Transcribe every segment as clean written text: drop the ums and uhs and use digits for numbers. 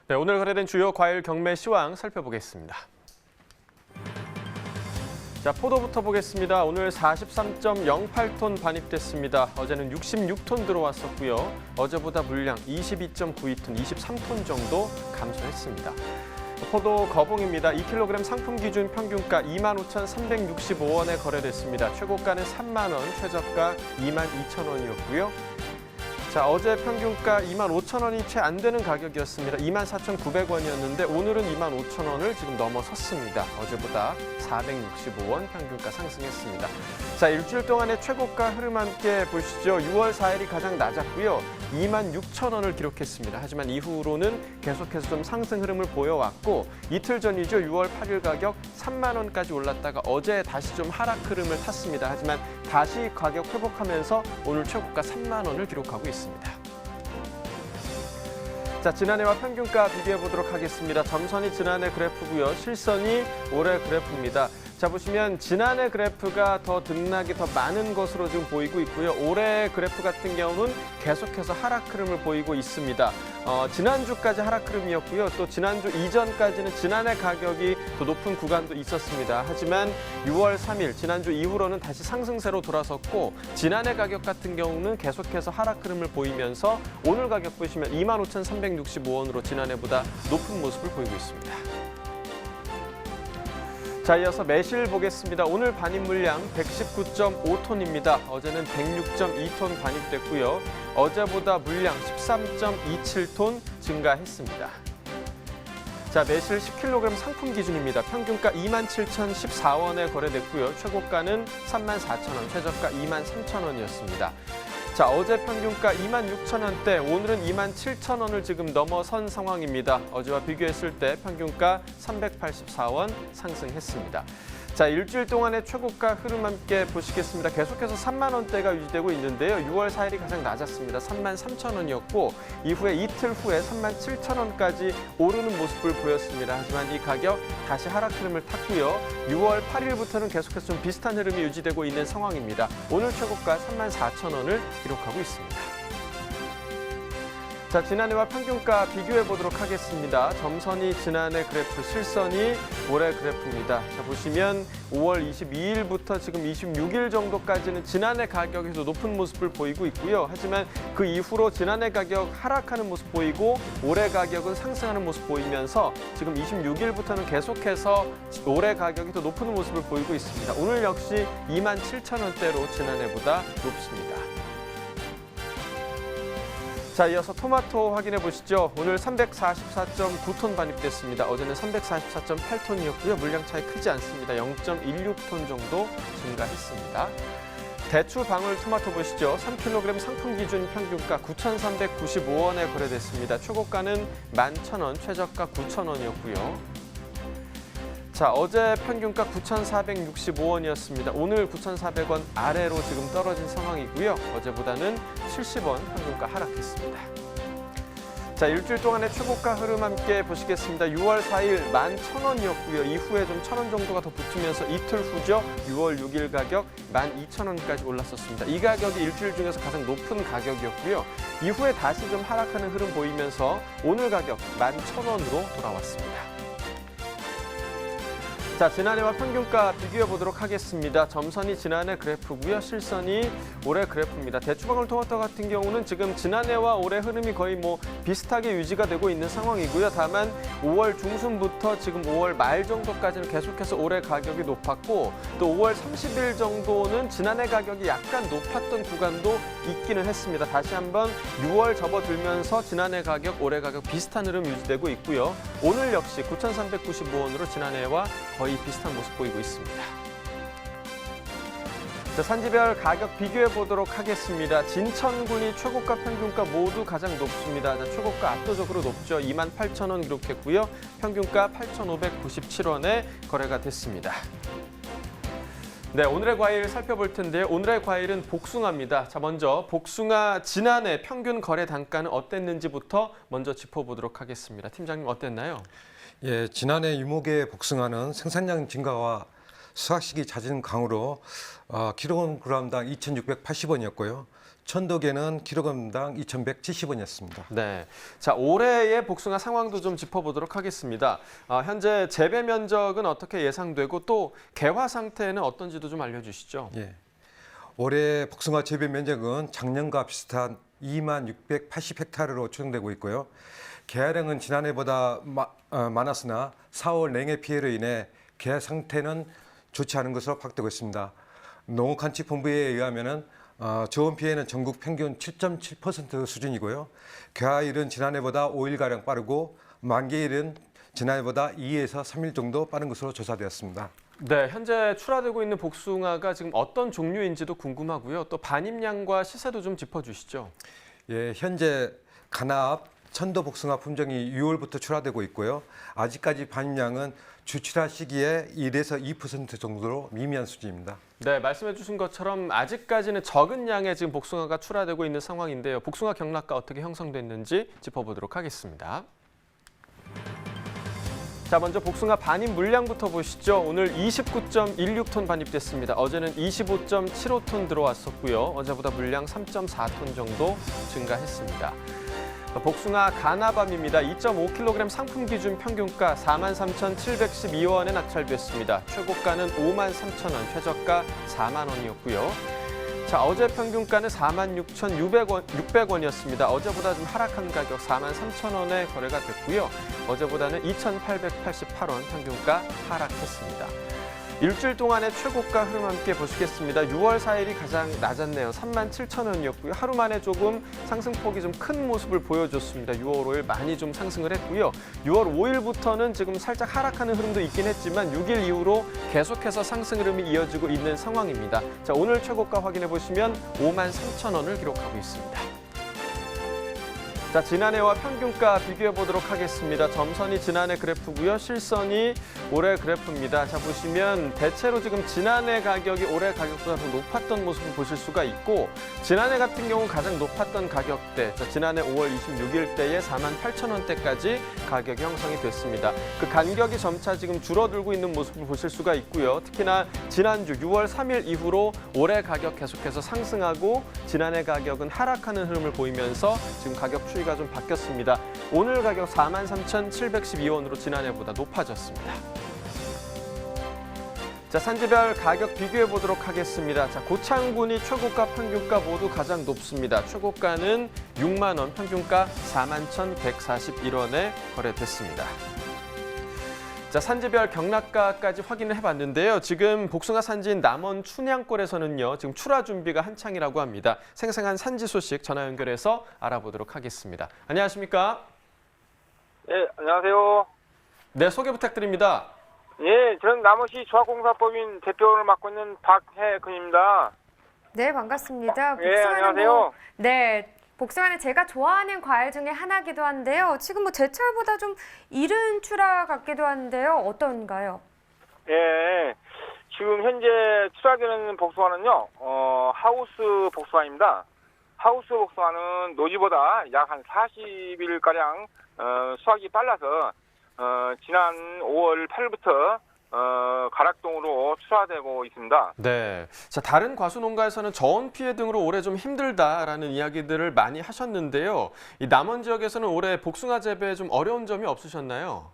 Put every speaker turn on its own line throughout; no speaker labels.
네, 오늘 거래된 주요 과일 경매 시황 살펴보겠습니다. 자, 포도부터 보겠습니다. 오늘 43.08톤 반입됐습니다. 어제는 66톤 들어왔었고요. 어제보다 물량 22.92톤, 23톤 정도 감소했습니다. 포도 거봉입니다. 2kg 상품 기준 평균가 25,365원에 거래됐습니다. 최고가는 3만 원, 최저가 22,000원이었고요. 자, 어제 평균가 25,000원이 채 안 되는 가격이었습니다. 24,900원이었는데 오늘은 25,000원을 지금 넘어섰습니다. 어제보다 465원 평균가 상승했습니다. 자, 일주일 동안의 최고가 흐름 함께 보시죠. 6월 4일이 가장 낮았고요. 26,000원을 기록했습니다. 하지만 이후로는 계속해서 좀 상승 흐름을 보여왔고 이틀 전이죠. 6월 8일 가격 3만 원까지 올랐다가 어제 다시 좀 하락 흐름을 탔습니다. 하지만 다시 가격 회복하면서 오늘 최고가 3만 원을 기록하고 있습니다. 자, 지난해와 평균가 비교해 보도록 하겠습니다. 점선이 지난해 그래프고요. 실선이 올해 그래프입니다. 자, 보시면 지난해 그래프가 더 등락이 더 많은 것으로 지금 보이고 있고요. 올해 그래프 같은 경우는 계속해서 하락 흐름을 보이고 있습니다. 지난주까지 하락 흐름이었고요. 또 지난주 이전까지는 지난해 가격이 더 높은 구간도 있었습니다. 하지만 6월 3일 지난주 이후로는 다시 상승세로 돌아섰고 지난해 가격 같은 경우는 계속해서 하락 흐름을 보이면서 오늘 가격 보시면 25,365원으로 지난해보다 높은 모습을 보이고 있습니다. 자, 이어서 매실 보겠습니다. 오늘 반입 물량 119.5톤입니다. 어제는 106.2톤 반입됐고요. 어제보다 물량 13.27톤 증가했습니다. 자, 매실 10kg 상품 기준입니다. 평균가 27,014원에 거래됐고요. 최고가는 34,000원, 최저가 23,000원이었습니다. 자, 어제 평균가 26,000원대, 오늘은 27,000원을 지금 넘어선 상황입니다. 어제와 비교했을 때 평균가 384원 상승했습니다. 자, 일주일 동안의 최고가 흐름 함께 보시겠습니다. 계속해서 3만 원대가 유지되고 있는데요. 6월 4일이 가장 낮았습니다. 33,000원이었고 이후에 이틀 후에 37,000원까지 오르는 모습을 보였습니다. 하지만 이 가격 다시 하락 흐름을 탔고요. 6월 8일부터는 계속해서 좀 비슷한 흐름이 유지되고 있는 상황입니다. 오늘 최고가 34,000원을 기록하고 있습니다. 자, 지난해와 평균가 비교해 보도록 하겠습니다. 점선이 지난해 그래프, 실선이 올해 그래프입니다. 자, 보시면 5월 22일부터 지금 26일 정도까지는 지난해 가격에서 높은 모습을 보이고 있고요. 하지만 그 이후로 지난해 가격 하락하는 모습 보이고 올해 가격은 상승하는 모습 보이면서 지금 26일부터는 계속해서 올해 가격이 더 높은 모습을 보이고 있습니다. 오늘 역시 27,000원대로 지난해보다 높습니다. 자, 이어서 토마토 확인해 보시죠. 오늘 344.9톤 반입됐습니다. 어제는 344.8톤이었고요. 물량 차이 크지 않습니다. 0.16톤 정도 증가했습니다. 대추 방울 토마토 보시죠. 3kg 상품 기준 평균가 9,395원에 거래됐습니다. 최고가는 11,000원, 최저가 9,000원이었고요. 자, 어제 평균가 9,465원이었습니다. 오늘 9,400원 아래로 지금 떨어진 상황이고요. 어제보다는 70원 평균가 하락했습니다. 자, 일주일 동안의 최고가 흐름 함께 보시겠습니다. 6월 4일 11,000원이었고요. 이후에 좀 1,000원 정도가 더 붙으면서 이틀 후죠. 6월 6일 가격 12,000원까지 올랐었습니다. 이 가격이 일주일 중에서 가장 높은 가격이었고요. 이후에 다시 좀 하락하는 흐름 보이면서 오늘 가격 11,000원으로 돌아왔습니다. 자, 지난해와 평균가 비교해 보도록 하겠습니다. 점선이 지난해 그래프고요. 실선이 올해 그래프입니다. 대추방울 토마토 같은 경우는 지금 지난해와 올해 흐름이 거의 비슷하게 유지가 되고 있는 상황이고요. 다만 5월 중순부터 지금 5월 말 정도까지는 계속해서 올해 가격이 높았고 또 5월 30일 정도는 지난해 가격이 약간 높았던 구간도 있기는 했습니다. 다시 한번 6월 접어들면서 지난해 가격, 올해 가격 비슷한 흐름 유지되고 있고요. 오늘 역시 9,395원으로 지난해와 거의 비슷한 모습 보이고 있습니다. 자, 산지별 가격 비교해 보도록 하겠습니다. 진천군이 최고가 평균가 모두 가장 높습니다. 자, 최고가 압도적으로 높죠. 28,000원 기록했고요. 평균가 8,597원에 거래가 됐습니다. 네, 오늘의 과일 살펴볼 텐데요. 오늘의 과일은 복숭아입니다. 자, 먼저 복숭아 지난해 평균 거래 단가는 어땠는지부터 먼저 짚어보도록 하겠습니다. 팀장님 어땠나요?
예, 지난해 유목의 복숭아는 생산량 증가와 수확식이 잦은 강우로 킬로그램당 2,680원이었고요. 천도개는 킬로그램당 2,170원이었습니다.
네. 자, 올해의 복숭아 상황도 좀 짚어보도록 하겠습니다. 현재 재배 면적은 어떻게 예상되고 또 개화 상태는 어떤지도 좀 알려주시죠.
예. 올해 복숭아 재배 면적은 작년과 비슷한 2680헥타르로 추정되고 있고요. 개화량은 지난해보다 많았으나 4월 냉해 피해로 인해 개화 상태는 좋지 않은 것으로 파악되고 있습니다. 농업관측본부에 의하면은 저온 피해는 전국 평균 7.7% 수준이고요. 개화일은 지난해보다 5일가량 빠르고 만개일은 지난해보다 2에서 3일 정도 빠른 것으로 조사되었습니다.
네, 현재 출하되고 있는 복숭아가 지금 어떤 종류인지도 궁금하고요. 또 반입량과 시세도 좀 짚어주시죠.
예, 현재 간합, 천도 복숭아 품종이 6월부터 출하되고 있고요. 아직까지 반입량은 주출하 시기에 1에서 2% 정도로 미미한 수준입니다.
네, 말씀해 주신 것처럼 아직까지는 적은 양의 지금 복숭아가 출하되고 있는 상황인데요. 복숭아 경락가 어떻게 형성됐는지 짚어보도록 하겠습니다. 자, 먼저 복숭아 반입 물량부터 보시죠. 오늘 29.16톤 반입됐습니다. 어제는 25.75톤 들어왔었고요. 어제보다 물량 3.4톤 정도 증가했습니다. 복숭아 가나밤입니다. 2.5kg 상품 기준 평균가 43,712원에 낙찰됐습니다. 최고가는 53,000원, 최저가 4만 원이었고요. 자, 어제 평균가는 46,600원이었습니다. 어제보다 좀 하락한 가격 43,000원에 거래가 됐고요. 어제보다는 2,888원 평균가 하락했습니다. 일주일 동안의 최고가 흐름 함께 보시겠습니다. 6월 4일이 가장 낮았네요. 37,000원이었고요. 하루 만에 조금 상승폭이 좀 큰 모습을 보여줬습니다. 6월 5일 많이 좀 상승을 했고요. 6월 5일부터는 지금 살짝 하락하는 흐름도 있긴 했지만 6일 이후로 계속해서 상승 흐름이 이어지고 있는 상황입니다. 자, 오늘 최고가 확인해 보시면 53,000원을 기록하고 있습니다. 자, 지난해와 평균가 비교해 보도록 하겠습니다. 점선이 지난해 그래프고요. 실선이 올해 그래프입니다. 자, 보시면 대체로 지금 지난해 가격이 올해 가격보다 더 높았던 모습을 보실 수가 있고 지난해 같은 경우 가장 높았던 가격대, 자, 지난해 5월 26일 때에 48,000원대까지 가격이 형성이 됐습니다. 그 간격이 점차 지금 줄어들고 있는 모습을 보실 수가 있고요. 특히나 지난주 6월 3일 이후로 올해 가격 계속해서 상승하고 지난해 가격은 하락하는 흐름을 보이면서 지금 가격 추이가 좀 바뀌었습니다. 오늘 가격 43,712원으로 지난해보다 높아졌습니다. 자, 산지별 가격 비교해 보도록 하겠습니다. 자, 고창군이 최고가, 평균가 모두 가장 높습니다. 최고가는 6만 원, 평균가 41,141원에 거래됐습니다. 자, 산지별 경락가까지 확인을 해봤는데요. 지금 복숭아 산지인 남원 춘향골에서는요, 지금 출하 준비가 한창이라고 합니다. 생생한 산지 소식 전화 연결해서 알아보도록 하겠습니다. 안녕하십니까?
예, 안녕하세요.
네, 소개 부탁드립니다.
예, 저는 남원시 조합공사법인 대표를 맡고 있는 박혜근입니다.
네, 반갑습니다.
예, 안녕하세요.
네, 복숭아는 제가 좋아하는 과일 중에 하나기도 한데요. 지금 뭐 제철보다 좀 이른 출하 같기도 한데요. 어떤가요?
예, 지금 현재 출하되는 복숭아는요, 하우스 복숭아입니다. 하우스 복숭아는 노지보다 약 한 40일가량 수확이 빨라서 지난 5월 8일부터 가락동으로 출하되고 있습니다.
네. 자, 다른 과수 농가에서는 저온 피해 등으로 올해 좀 힘들다라는 이야기들을 많이 하셨는데요. 이 남원 지역에서는 올해 복숭아 재배에 좀 어려운 점이 없으셨나요?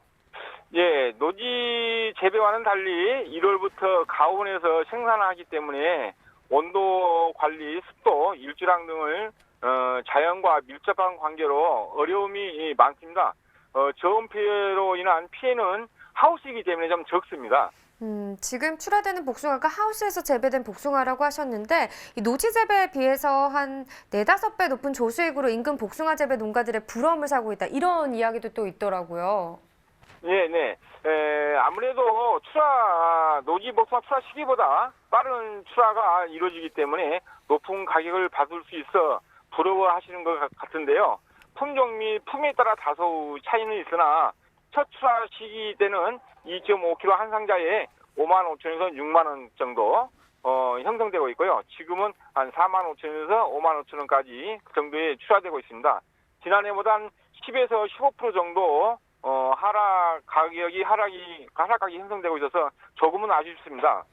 예, 노지 재배와는 달리 1월부터 가온에서 생산하기 때문에 온도 관리, 습도, 일주량 등을 자연과 밀접한 관계로 어려움이 많습니다. 저온 피해로 인한 피해는 하우스이기 때문에 좀 적습니다.
지금 출하되는 복숭아가 하우스에서 재배된 복숭아라고 하셨는데 이 노지 재배에 비해서 한 4-5배 높은 조수익으로 인근 복숭아 재배 농가들의 부러움을 사고 있다. 이런 이야기도 또 있더라고요.
네. 아무래도 노지 복숭아 출하 시기보다 빠른 출하가 이루어지기 때문에 높은 가격을 받을 수 있어 부러워하시는 것 같은데요. 품종 및 품에 따라 다소 차이는 있으나 첫 출하 시기 때는 2.5kg 한 상자에 55,000원에서 6만 원 정도 형성되고 있고요. 지금은 한 45,000원에서 55,000원까지 그 정도에 출하되고 있습니다. 지난해보다 한 10에서 15% 정도 하락 가격이 형성되고 있어서 조금은 아쉽습니다.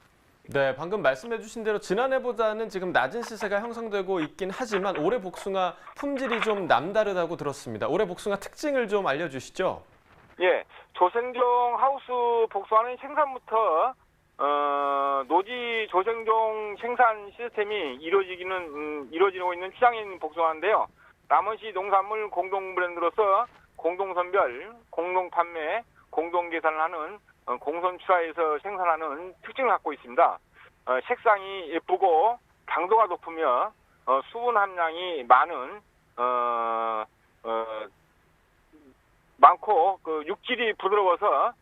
네, 방금 말씀해 주신 대로 지난해보다는 지금 낮은 시세가 형성되고 있긴 하지만 올해 복숭아 품질이 좀 남다르다고 들었습니다. 올해 복숭아 특징을 좀 알려주시죠.
예, 조생종 하우스 복숭아는 생산부터 노지 조생종 생산 시스템이 이루어지고 있는 추장인 복숭아인데요. 남원시 농산물 공동 브랜드로서 공동 선별, 공동 판매, 공동 계산을 하는 공선 출하에서 생산하는 특징을 갖고 있습니다. 색상이 예쁘고 당도가 높으며 수분 함량이 많고 그 육질이 부드러워서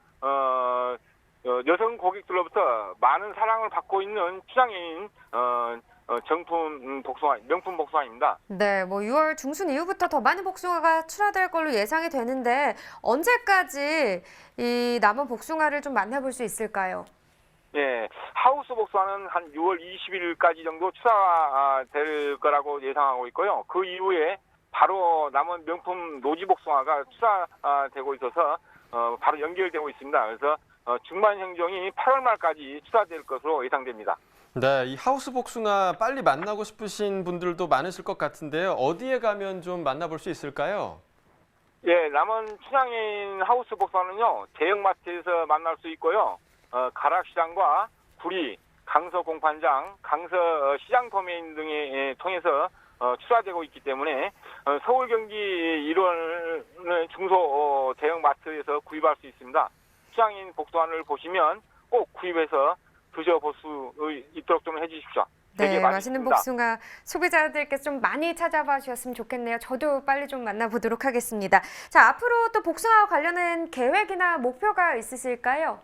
여성 고객들로부터 많은 사랑을 받고 있는 추장인 명품 복숭아입니다.
네, 뭐 6월 중순 이후부터 더 많은 복숭아가 출하될 걸로 예상이 되는데 언제까지 이 남은 복숭아를 좀 만나볼 수 있을까요?
예, 하우스 복숭아는 한 6월 20일까지 정도 출하될 거라고 예상하고 있고요. 그 이후에 바로 남은 명품 노지 복숭아가 출하되고 있어서 바로 연결되고 있습니다. 그래서 중반 행정이 8월 말까지 출하될 것으로 예상됩니다.
네, 이 하우스 복숭아 빨리 만나고 싶으신 분들도 많으실 것 같은데요. 어디에 가면 좀 만나볼 수 있을까요?
예, 남원 춘향인 하우스 복숭아는요, 대형마트에서 만날 수 있고요. 가락시장과 구리, 강서 공판장, 강서 시장 도메인 등에 통해서 출하되고 있기 때문에 서울 경기 일원의 중소 대형마트에서 구입할 수 있습니다. 춘향인 복숭아를 보시면 꼭 구입해서 드셔볼 수 있도록 좀 해주십시오.
네,
되게
맛있는
맛있습니다.
복숭아 소비자들께서 좀 많이 찾아봐 주셨으면 좋겠네요. 저도 빨리 좀 만나보도록 하겠습니다. 자, 앞으로 또 복숭아와 관련된 계획이나 목표가 있으실까요?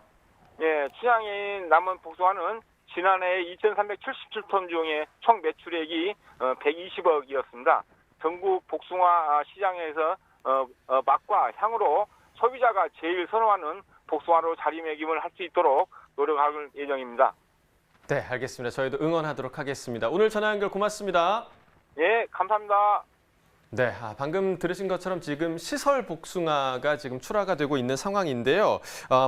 예, 춘향인 남원 복숭아는 지난해 2,377톤 중에 총 매출액이 120억이었습니다. 전국 복숭아 시장에서 맛과 향으로 소비자가 제일 선호하는 복숭아로 자리매김을 할 수 있도록 노력할 예정입니다.
네, 알겠습니다. 저희도 응원하도록 하겠습니다. 오늘 전화 연결 고맙습니다.
예, 감사합니다.
네, 방금 들으신 것처럼 지금 시설 복숭아가 지금 출하가 되고 있는 상황인데요.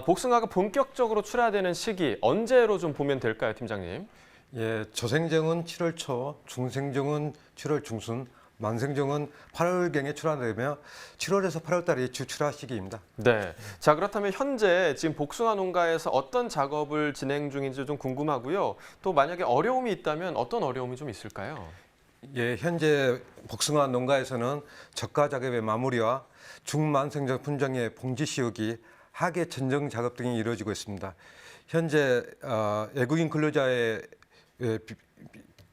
복숭아가 본격적으로 출하되는 시기 언제로 좀 보면 될까요, 팀장님?
예, 조생정은 7월 초, 중생정은 7월 중순, 만생정은 8월경에 출하되며 7월에서 8월 달이 주 출하 시기입니다.
네. 자, 그렇다면 현재 지금 복숭아 농가에서 어떤 작업을 진행 중인지 좀 궁금하고요. 또 만약에 어려움이 있다면 어떤 어려움이 좀 있을까요?
예, 현재 복숭아 농가에서는 저가 작업의 마무리와 중만생정 품종의 봉지 씌우기, 하계 전정 작업 등이 이루어지고 있습니다. 현재 외국인 근로자의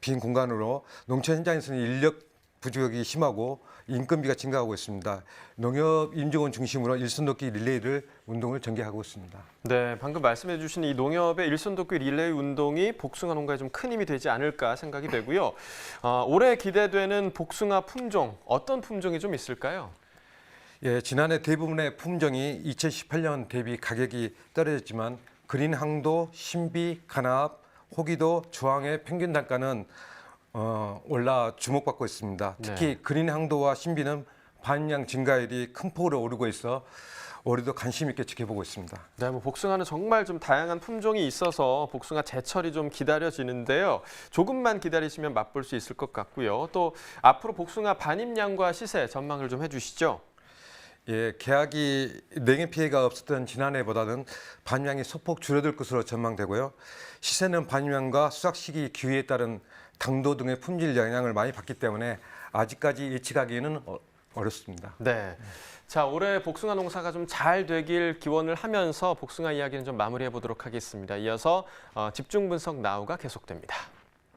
빈 공간으로 농촌 현장에서는 인력 부족이 심하고 인건비가 증가하고 있습니다. 농협 임직원 중심으로 일손 돕기 릴레이를 운동을 전개하고 있습니다.
네, 방금 말씀해 주신 이 농협의 일손 돕기 릴레이 운동이 복숭아 농가에 좀 큰 힘이 되지 않을까 생각이 되고요. 올해 기대되는 복숭아 품종, 어떤 품종이 좀 있을까요?
예, 지난해 대부분의 품종이 2018년 대비 가격이 떨어졌지만 그린 항도, 신비, 간합, 호기도, 주황의 평균 단가는 올라 주목받고 있습니다. 특히
네.
그린 항도와 신비는 반양 증가율이 큰 폭으로 오르고 있어 올해도 관심 있게 지켜보고 있습니다.
네, 뭐 복숭아는 정말 좀 다양한 품종이 있어서 복숭아 제철이 좀 기다려지는데요. 조금만 기다리시면 맛볼 수 있을 것 같고요. 또 앞으로 복숭아 반입량과 시세 전망을 좀 해주시죠.
예, 개학이 냉해 피해가 없었던 지난해보다는 반향이 소폭 줄어들 것으로 전망되고요. 시세는 반향과 수확 시기 기후에 따른 당도 등의 품질 영향을 많이 받기 때문에 아직까지 예측하기는 어렵습니다.
네. 자, 올해 복숭아 농사가 좀 잘 되길 기원을 하면서 복숭아 이야기는 좀 마무리해 보도록 하겠습니다. 이어서 집중 분석 나우가 계속됩니다.